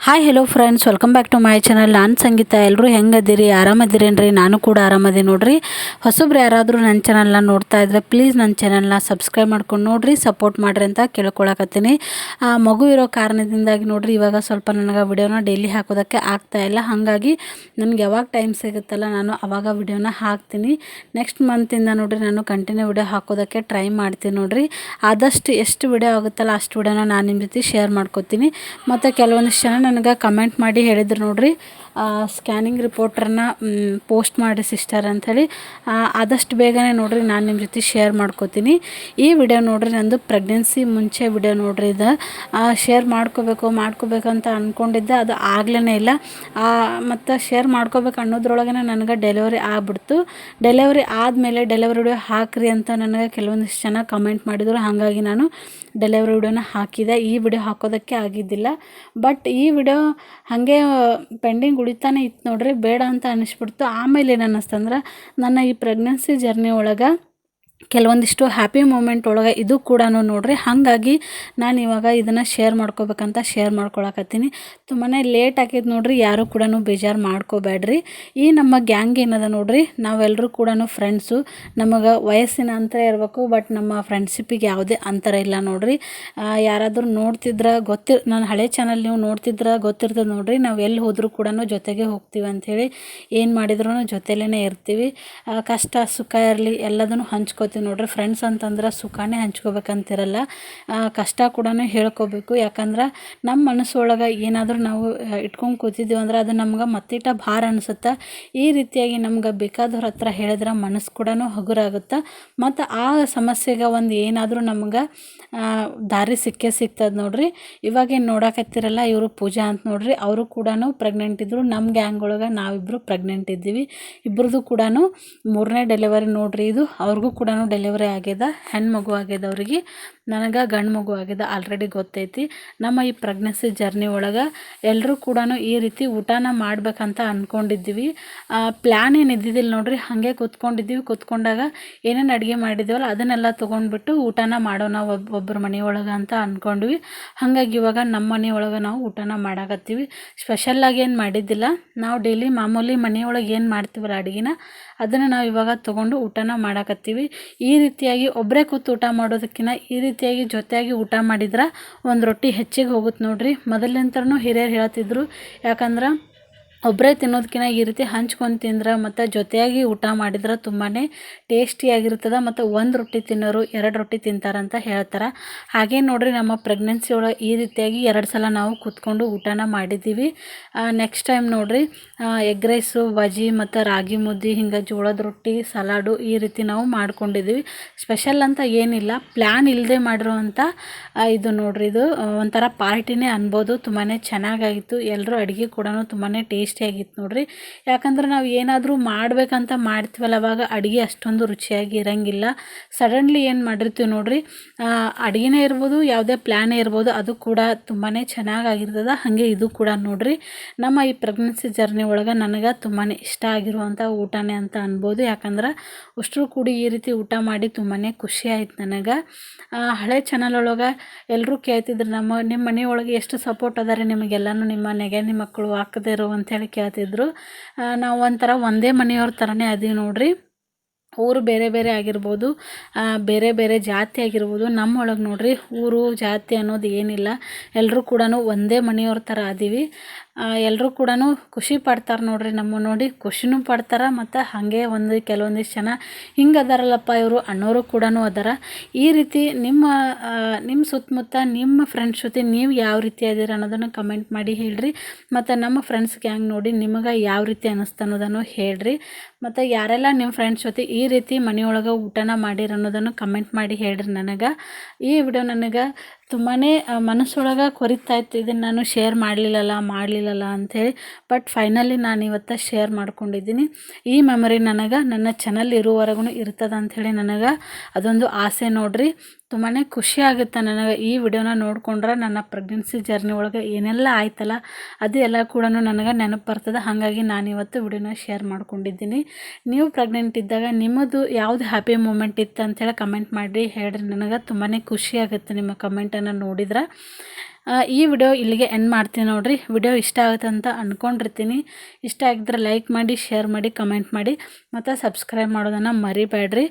Hi hello friends, welcome back to my channel. ನಾನು ಸಂಗೀತ. ಎಲ್ಲರೂ ಹೆಂಗದಿರಿ? ಆರಾಮದಿರೇನ್ರಿ? ನಾನು ಕೂಡ ಆರಾಮದಿ ನೋಡ್ರಿ. ಹೊಸಬ್ರು ಯಾರಾದರೂ ನನ್ನ ಚಾನಲ್ನ ನೋಡ್ತಾ ಇದ್ರೆ ಪ್ಲೀಸ್ ನನ್ನ ಚಾನಲ್ನ ಸಬ್ಸ್ಕ್ರೈಬ್ ಮಾಡ್ಕೊಂಡು ನೋಡ್ರಿ, ಸಪೋರ್ಟ್ ಮಾಡಿರಿ ಅಂತ ಕೇಳ್ಕೊಳಕತ್ತೀನಿ. ಮಗು ಇರೋ ಕಾರಣದಿಂದಾಗಿ ನೋಡ್ರಿ ಇವಾಗ ಸ್ವಲ್ಪ ನನಗೆ ವಿಡಿಯೋನ ಡೈಲಿ ಹಾಕೋದಕ್ಕೆ ಆಗ್ತಾಯಿಲ್ಲ. ಹಾಗಾಗಿ ನನಗೆ ಯಾವಾಗ ಟೈಮ್ ಸಿಗುತ್ತಲ್ಲ ನಾನು ಆವಾಗ ವಿಡಿಯೋನ ಹಾಕ್ತೀನಿ. ನೆಕ್ಸ್ಟ್ ಮಂತಿಂದ ನೋಡ್ರಿ ನಾನು ಕಂಟಿನ್ಯೂ ವಿಡಿಯೋ ಹಾಕೋದಕ್ಕೆ ಟ್ರೈ ಮಾಡ್ತೀನಿ ನೋಡ್ರಿ. ಆದಷ್ಟು ಎಷ್ಟು ವಿಡಿಯೋ ಆಗುತ್ತಲ್ಲ ಅಷ್ಟು ವಿಡಿಯೋನ ನಾನು ನಿಮ್ಮ ಜೊತೆ ಶೇರ್ ಮಾಡ್ಕೋತೀನಿ. ಮತ್ತು ಕೆಲವೊಂದಿಷ್ಟು ಜನ ನನಗೆ ಕಮೆಂಟ್ ಮಾಡಿ ಹೇಳಿದ್ರು ನೋಡ್ರಿ, ಸ್ಕ್ಯಾನಿಂಗ್ ರಿಪೋರ್ಟ್ರನ್ನ ಪೋಸ್ಟ್ ಮಾಡಿ ಸಿಸ್ಟರ್ ಅಂಥೇಳಿ. ಆದಷ್ಟು ಬೇಗನೆ ನೋಡ್ರಿ ನಾನು ನಿಮ್ಮ ಜೊತೆ ಶೇರ್ ಮಾಡ್ಕೋತೀನಿ. ಈ ವಿಡಿಯೋ ನೋಡ್ರಿ ನಂದು ಪ್ರೆಗ್ನೆನ್ಸಿ ಮುಂಚೆ ವಿಡಿಯೋ ನೋಡ್ರಿ. ಇದು ಶೇರ್ ಮಾಡ್ಕೋಬೇಕು ಅಂತ ಅಂದ್ಕೊಂಡಿದ್ದೆ, ಅದು ಆಗ್ಲೇ ಇಲ್ಲ. ಮತ್ತು ಶೇರ್ ಮಾಡ್ಕೋಬೇಕು ಅನ್ನೋದ್ರೊಳಗೆ ನನಗೆ ಡೆಲಿವರಿ ಆಗ್ಬಿಡ್ತು. ಡೆಲಿವರಿ ಆದಮೇಲೆ ಡೆಲಿವರಿ ವಿಡಿಯೋ ಹಾಕ್ರಿ ಅಂತ ನನಗೆ ಕೆಲವೊಂದಿಷ್ಟು ಜನ ಕಮೆಂಟ್ ಮಾಡಿದರು. ಹಾಗಾಗಿ ನಾನು ಡೆಲಿವರಿ ವಿಡಿಯೋನ ಹಾಕಿದೆ. ಈ ವಿಡಿಯೋ ಹಾಕೋದಕ್ಕೆ ಆಗಿದ್ದಿಲ್ಲ. ಬಟ್ ಈ ವಿಡಿಯೋ ಹಾಗೆ ಪೆಂಡಿಂಗ್ ಉಳಿತಾನೆ ಇತ್ತು ನೋಡ್ರಿ, ಬೇಡ ಅಂತ ಅನ್ನಿಸ್ಬಿಡ್ತು. ಆಮೇಲೆ ಏನು ಅನ್ನಿಸ್ತಂದ್ರೆ, ನನ್ನ ಈ ಪ್ರೆಗ್ನೆನ್ಸಿ ಜರ್ನಿ ಒಳಗೆ ಕೆಲವೊಂದಿಷ್ಟು ಹ್ಯಾಪಿ ಮೂಮೆಂಟ್ ಒಳಗೆ ಇದು ಕೂಡ ನೋಡ್ರಿ. ಹಾಗಾಗಿ ನಾನು ಇವಾಗ ಇದನ್ನು ಶೇರ್ ಮಾಡ್ಕೋಬೇಕಂತ ಶೇರ್ ಮಾಡ್ಕೊಳಕತ್ತೀನಿ. ತುಂಬಾ ಲೇಟ್ ಆಗಿದ್ದು ನೋಡ್ರಿ, ಯಾರು ಕೂಡ ಬೇಜಾರು ಮಾಡ್ಕೋಬೇಡ್ರಿ. ಈ ನಮ್ಮ ಗ್ಯಾಂಗ್ ಏನದ ನೋಡ್ರಿ, ನಾವೆಲ್ಲರೂ ಕೂಡ ಫ್ರೆಂಡ್ಸು. ನಮಗೆ ವಯಸ್ಸಿನ ಅಂತರ ಇರಬೇಕು, ಬಟ್ ನಮ್ಮ ಫ್ರೆಂಡ್ಶಿಪ್ಪಿಗೆ ಯಾವುದೇ ಅಂತರ ಇಲ್ಲ ನೋಡ್ರಿ. ಯಾರಾದರೂ ನೋಡ್ತಿದ್ರೆ ನನ್ನ ಹಳೆ ಚಾನಲ್ ನೀವು ನೋಡ್ತಿದ್ರೆ ಗೊತ್ತಿರ್ತದೆ ನೋಡ್ರಿ, ನಾವು ಎಲ್ಲಿ ಹೋದರೂ ಕೂಡ ಜೊತೆಗೆ ಹೋಗ್ತೀವಿ ಅಂಥೇಳಿ. ಏನು ಮಾಡಿದ್ರೂ ಜೊತೆಲೇ ಇರ್ತೀವಿ. ಕಷ್ಟ ಸುಖ ಇರಲಿ ಎಲ್ಲದನ್ನು ಹಂಚ್ಕೋತೀವಿ ನೋಡ್ರಿ. ಫ್ರೆಂಡ್ಸ್ ಅಂತಂದ್ರೆ ಸುಖನೇ ಹಂಚ್ಕೋಬೇಕಂತಿರಲ್ಲ, ಕಷ್ಟ ಕೂಡ ಹೇಳ್ಕೋಬೇಕು. ಯಾಕಂದ್ರೆ ನಮ್ಮ ಮನಸ್ಸೊಳಗೆ ಏನಾದರೂ ನಾವು ಇಟ್ಕೊಂಡು ಕೂತಿದ್ದೀವಿ ಅಂದ್ರೆ ಅದು ನಮ್ಗೆ ಮತ್ತಿಟ ಭಾರ ಅನಿಸುತ್ತೆ. ಈ ರೀತಿಯಾಗಿ ನಮ್ಗೆ ಬೇಕಾದವ್ರ ಹತ್ರ ಹೇಳಿದ್ರೆ ಮನಸ್ಸು ಕೂಡ ಹಗುರಾಗುತ್ತೆ. ಮತ್ತು ಆ ಸಮಸ್ಯೆಗೆ ಒಂದು ಏನಾದರೂ ನಮ್ಗೆ ದಾರಿ ಸಿಗ್ತದೆ ನೋಡ್ರಿ. ಇವಾಗೇನು ನೋಡಕತ್ತಿರಲ್ಲ, ಇವರು ಪೂಜಾ ಅಂತ ನೋಡ್ರಿ, ಅವರು ಕೂಡ ಪ್ರೆಗ್ನೆಂಟ್ ಇದ್ದರು. ನಮ್ಮ ಗ್ಯಾಂಗ್ ಒಳಗೆ ನಾವಿಬ್ಬರು ಪ್ರೆಗ್ನೆಂಟ್ ಇದ್ದೀವಿ. ಇಬ್ಬರದು ಕೂಡ 3ನೇ ಡೆಲಿವರಿ ನೋಡ್ರಿ ಇದು. ಅವ್ರಿಗೂ ಕೂಡ ಡೆಲಿವರಿ ಆಗ್ಯದ, ಹೆಣ್ಮಗು ಆಗ್ಯದ ಅವ್ರಿಗೆ. ನನಗೆ ಗಂಡು ಮಗು ಆಗ್ಯದ, ಆಲ್ರೆಡಿ ಗೊತ್ತೈತಿ. ನಮ್ಮ ಈ ಪ್ರೆಗ್ನೆನ್ಸಿ ಜರ್ನಿ ಒಳಗೆ ಎಲ್ಲರೂ ಕೂಡ ಈ ರೀತಿ ಊಟನ ಮಾಡ್ಬೇಕಂತ ಅಂದ್ಕೊಂಡಿದ್ದೀವಿ. ಪ್ಲ್ಯಾನ್ ಏನು ಇದ್ದಿದ್ದಿಲ್ಲ ನೋಡ್ರಿ, ಹಾಗೆ ಕೂತ್ಕೊಂಡಾಗ ಏನೇನು ಅಡುಗೆ ಮಾಡಿದ್ದೀವಲ್ಲ ಅದನ್ನೆಲ್ಲ ತೊಗೊಂಡ್ಬಿಟ್ಟು ಊಟನ ಮಾಡೋಣ ಒಬ್ಬರ ಮನೆಯೊಳಗೆ ಅಂತ ಅಂದ್ಕೊಂಡ್ವಿ. ಹಾಗಾಗಿ ಇವಾಗ ನಮ್ಮ ಮನೆಯೊಳಗೆ ನಾವು ಊಟನ ಮಾಡಾಕತ್ತೀವಿ. ಸ್ಪೆಷಲ್ಲಾಗಿ ಏನು ಮಾಡಿದ್ದಿಲ್ಲ, ನಾವು ಡೈಲಿ ಮಾಮೂಲಿ ಮನೆಯೊಳಗೆ ಏನು ಮಾಡ್ತೀವಲ್ಲ ಅಡುಗೆನ ಅದನ್ನು ನಾವು ಇವಾಗ ತೊಗೊಂಡು ಊಟನ ಮಾಡಾಕತ್ತೀವಿ. ಈ ರೀತಿಯಾಗಿ ಒಬ್ಬರೇ ಕೂತು ಊಟ ಮಾಡೋದಕ್ಕಿಂತ ಈ ರೀತಿಯಾಗಿ ಜೊತೆಯಾಗಿ ಊಟ ಮಾಡಿದ್ರೆ ಒಂದು ರೊಟ್ಟಿ ಹೆಚ್ಚಿಗೆ ಹೋಗುತ್ತೆ ನೋಡ್ರಿ. ಮೊದಲಿಂದನೂ ಹಿರಿಯರು ಹೇಳ್ತಿದ್ರು, ಯಾಕಂದ್ರೆ ಒಬ್ಬರೇ ತಿನ್ನೋದಕ್ಕಿಂತ ಈ ರೀತಿ ಹಂಚ್ಕೊಂಡು ತಿಂದ್ರೆ ಮತ್ತು ಜೊತೆಯಾಗಿ ಊಟ ಮಾಡಿದ್ರೆ ತುಂಬಾ ಟೇಸ್ಟಿಯಾಗಿರ್ತದೆ. ಮತ್ತು ಒಂದು ರೊಟ್ಟಿ ತಿನ್ನೋರು 2 ರೊಟ್ಟಿ ತಿಂತಾರಂತ ಹೇಳ್ತಾರೆ. ಹಾಗೆ ನೋಡ್ರಿ ನಮ್ಮ ಪ್ರೆಗ್ನೆನ್ಸಿ ಒಳಗೆ ಈ ರೀತಿಯಾಗಿ 2 ಸಲ ನಾವು ಕೂತ್ಕೊಂಡು ಊಟನ ಮಾಡಿದ್ದೀವಿ. ನೆಕ್ಸ್ಟ್ ಟೈಮ್ ನೋಡ್ರಿ ಎಗ್ ರೈಸು, ಬಜ್ಜಿ ಮತ್ತು ರಾಗಿ ಮುದ್ದೆ, ಹಿಂಗೆ ಜೋಳದ ರೊಟ್ಟಿ, ಸಲಾಡು ಈ ರೀತಿ ನಾವು ಮಾಡ್ಕೊಂಡಿದ್ದೀವಿ. ಸ್ಪೆಷಲ್ ಅಂತ ಏನಿಲ್ಲ, ಪ್ಲ್ಯಾನ್ ಇಲ್ಲದೆ ಮಾಡಿರೋವಂಥ ಇದು ನೋಡ್ರಿ. ಇದು ಒಂಥರ ಪಾರ್ಟಿನೇ ಅನ್ಬೋದು. ತುಂಬಾ ಚೆನ್ನಾಗಾಗಿತ್ತು. ಎಲ್ಲರೂ ಅಡುಗೆ ಕೂಡ ತುಂಬಾ ಟೇಸ್ಟಿಯಾಗಿತ್ತು ನೋಡ್ರಿ. ಯಾಕಂದ್ರೆ ನಾವು ಏನಾದರೂ ಮಾಡಬೇಕಂತ ಮಾಡ್ತೀವಲ್ಲ ಅವಾಗ ಅಡುಗೆ ಅಷ್ಟೊಂದು ರುಚಿಯಾಗಿ ಇರೋಂಗಿಲ್ಲ. ಸಡನ್ಲಿ ಏನು ಮಾಡಿರ್ತೀವಿ ನೋಡ್ರಿ, ಅಡುಗೆನೇ ಇರ್ಬೋದು, ಯಾವುದೇ ಪ್ಲ್ಯಾನೇ ಇರ್ಬೋದು, ಅದು ಕೂಡ ತುಂಬಾ ಚೆನ್ನಾಗಾಗಿರ್ತದೆ. ಹಾಗೆ ಇದು ಕೂಡ ನೋಡ್ರಿ ನಮ್ಮ ಈ ಪ್ರೆಗ್ನೆನ್ಸಿ ಜರ್ನಿ ಒಳಗೆ ನನಗೆ ತುಂಬಾ ಇಷ್ಟ ಆಗಿರುವಂಥ ಊಟನೇ ಅಂತ ಅನ್ಬೋದು. ಯಾಕಂದ್ರೆ ಅಷ್ಟರು ಕೂಡಿ ಈ ರೀತಿ ಊಟ ಮಾಡಿ ತುಂಬಾ ಖುಷಿ ಆಯ್ತು ನನಗೆ. ಹಳೆ ಚಾನಲ್ ಒಳಗೆ ಎಲ್ಲರೂ ಕೇಳ್ತಿದ್ರು, ನಿಮ್ಮ ಮನೆಯೊಳಗೆ ಎಷ್ಟು ಸಪೋರ್ಟ್ ಅದಾರೆ ನಿಮಗೆಲ್ಲನೂ, ನಿಮ್ಮ ನೆಗೆನಿ ಮಕ್ಕಳು ಹಾಕದಿರು ಅಂಥೇಳಿ ಕೇಳ್ತಿದ್ರು. ನಾವು ಒಂಥರ ಒಂದೇ ಮನೆಯವ್ರ ಥರನೇ ಅದೀವಿ ನೋಡ್ರಿ. ಊರು ಬೇರೆ ಬೇರೆ ಆಗಿರ್ಬೋದು, ಬೇರೆ ಬೇರೆ ಜಾತಿ ಆಗಿರ್ಬೋದು, ನಮ್ಮೊಳಗೆ ನೋಡ್ರಿ ಊರು ಜಾತಿ ಅನ್ನೋದು ಏನಿಲ್ಲ. ಎಲ್ಲರೂ ಕೂಡ ಒಂದೇ ಮನೆಯವ್ರ ಥರ ಅದೀವಿ. ಎಲ್ಲರೂ ಕೂಡ ಖುಷಿ ಪಡ್ತಾರೆ ನೋಡ್ರಿ, ನಮ್ಮ ನೋಡಿ ಖುಷಿನೂ ಪಡ್ತಾರೆ. ಮತ್ತು ಹಾಗೆ ಕೆಲವೊಂದಿಷ್ಟು ಜನ ಹಿಂಗೆ ಅದಾರಲ್ಲಪ್ಪ ಇವರು ಅನ್ನೋರು ಕೂಡ ಅದಾರ. ಈ ರೀತಿ ನಿಮ್ಮ ಸುತ್ತಮುತ್ತ ನಿಮ್ಮ ಫ್ರೆಂಡ್ಸ್ ಜೊತೆ ನೀವು ಯಾವ ರೀತಿ ಅದೀರ ಅನ್ನೋದನ್ನು ಕಮೆಂಟ್ ಮಾಡಿ ಹೇಳ್ರಿ. ಮತ್ತು ನಮ್ಮ ಫ್ರೆಂಡ್ಸ್ ಗ್ಯಾಂಗ್ ನೋಡಿ ನಿಮಗೆ ಯಾವ ರೀತಿ ಅನ್ನಿಸ್ತು ಅನ್ನೋದನ್ನು ಹೇಳ್ರಿ. ಮತ್ತು ಯಾರೆಲ್ಲ ನಿಮ್ಮ ಫ್ರೆಂಡ್ಸ್ ಜೊತೆ ಈ ರೀತಿ ಮನೆಯೊಳಗೆ ಊಟನ ಮಾಡಿರ ಅನ್ನೋದನ್ನು ಕಮೆಂಟ್ ಮಾಡಿ ಹೇಳ್ರಿ ನನಗೆ. ಈ ವಿಡಿಯೋ ನನಗೆ ತುಂಬಾ ಮನಸ್ಸೊಳಗೆ ಕೊರಿತಾಯಿತ್ತು, ಇದನ್ನು ನಾನು ಶೇರ್ ಮಾಡಲಿಲ್ಲಲ್ಲ ಅಂಥೇಳಿ. ಬಟ್ ಫೈನಲಿ ನಾನು ಇವತ್ತು ಶೇರ್ ಮಾಡ್ಕೊಂಡಿದ್ದೀನಿ. ಈ ಮೆಮೊರಿ ನನಗೆ ನನ್ನ ಚಾನಲ್ ಇರುವವರೆಗೂ ಇರ್ತದೆ ಅಂಥೇಳಿ ನನಗೆ ಅದೊಂದು ಆಸೆ ನೋಡ್ರಿ. ತುಂಬಾ ಖುಷಿ ಆಗುತ್ತೆ ನನಗೆ ಈ ವಿಡಿಯೋನ ನೋಡ್ಕೊಂಡ್ರೆ ನನ್ನ ಪ್ರೆಗ್ನೆನ್ಸಿ ಜರ್ನಿ ಒಳಗೆ ಏನೆಲ್ಲ ಆಯ್ತಲ್ಲ ಅದು ಎಲ್ಲ ಕೂಡ ನನಗೆ ನೆನಪು ಬರ್ತದೆ. ಹಾಗಾಗಿ ನಾನಿವತ್ತು ವಿಡಿಯೋನ ಶೇರ್ ಮಾಡ್ಕೊಂಡಿದ್ದೀನಿ. ನೀವು ಪ್ರೆಗ್ನೆಂಟ್ ಇದ್ದಾಗ ನಿಮ್ಮದು ಯಾವುದು ಹ್ಯಾಪಿ ಮೂಮೆಂಟ್ ಇತ್ತು ಅಂಥೇಳಿ ಕಮೆಂಟ್ ಮಾಡಿ ಹೇಳ್ರಿ. ನನಗೆ ತುಂಬಾ ಖುಷಿ ಆಗುತ್ತೆ ನಿಮ್ಮ ಕಮೆಂಟನ್ನು ನೋಡಿದ್ರೆ. ಈ ವಿಡಿಯೋ ಇಲ್ಲಿಗೆ ಎಂಡ್ ಮಾಡ್ತೀನಿ ನೋಡಿರಿ. ವಿಡಿಯೋ ಇಷ್ಟ ಆಗುತ್ತೆ ಅಂತ ಅಂದ್ಕೊಂಡಿರ್ತೀನಿ. ಇಷ್ಟ ಆಗಿದ್ರೆ ಲೈಕ್ ಮಾಡಿ, ಶೇರ್ ಮಾಡಿ, ಕಮೆಂಟ್ ಮಾಡಿ ಮತ್ತು ಸಬ್ಸ್ಕ್ರೈಬ್ ಮಾಡೋದನ್ನು ಮರಿಬೇಡ್ರಿ.